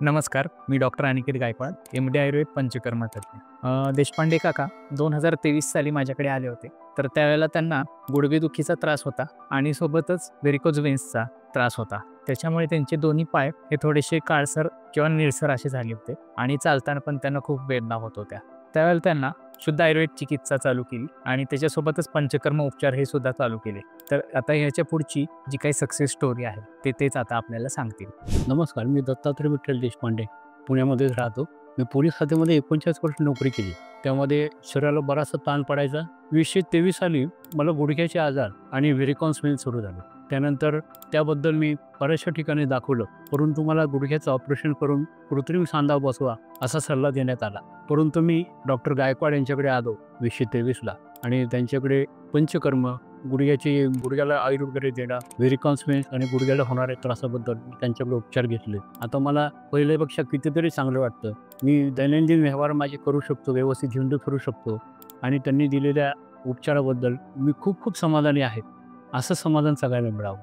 नमस्कार, मी doctor Aniket Gaikwad, MD. Ayurveda panchakarma तज्ञ. देशपांडे काका 2023 साली माझ्याकडे आले होते. तर त्यावेळेला त्यांना गुडघेदुखीचा त्रास होता आणि सोबतच व्हेरिकोज वेन्सचा त्रास होता. त्याच्यामुळे त्यांचे दोन्ही पाय हे थोडेसे काळसर किंवा निळसर असे झाले होते आणि चालताना पण त्यांना खूप वेदना होत होत्या. त्यावेळेला त्यांना शुद्ध आयुर्वेद चिकित्सा चालू केली आणि त्याच्यासोबतच पंचकर्म उपचार हे सुद्धा चालू केले. तर आता ह्याच्या पुढची जी काही सक्सेस स्टोरी आहे तेच आता आपल्याला सांगतील. नमस्कार, मी दत्तात्रय विठ्ठल देशपांडे पुण्यामध्येच राहतो. मी पोलीस खात्यामध्ये 39 वर्ष नोकरी केली. त्यामध्ये शरीराला बराचसा ताण पडायचा. 2023 साली मला गुडघ्याचे आजार आणि व्हेरिकॉन्स वेन्स सुरू झाले. त्यानंतर त्याबद्दल मी बऱ्याचशा ठिकाणी दाखवलं, परंतु मला गुडघ्याचं ऑपरेशन करून कृत्रिम सांधा बसवा असा सल्ला देण्यात आला. परंतु मी डॉक्टर गायकवाड यांच्याकडे आलो 2023ला आणि त्यांच्याकडे पंचकर्म, गुडघ्याला ऑइल वगैरे देणं, व्हेरिकॉन्स वेन्स आणि गुडघ्याला होणाऱ्या त्रासाबद्दल त्यांच्याकडे उपचार घेतले. आता मला पहिल्यापेक्षा कितीतरी चांगलं वाटतं. मी दैनंदिन व्यवहार माझे करू शकतो, व्यवस्थित हिंडू फिरू शकतो आणि त्यांनी दिलेल्या उपचाराबद्दल मी खूप समाधानी आहे. असं समाधान सगळ्यांना मिळावं.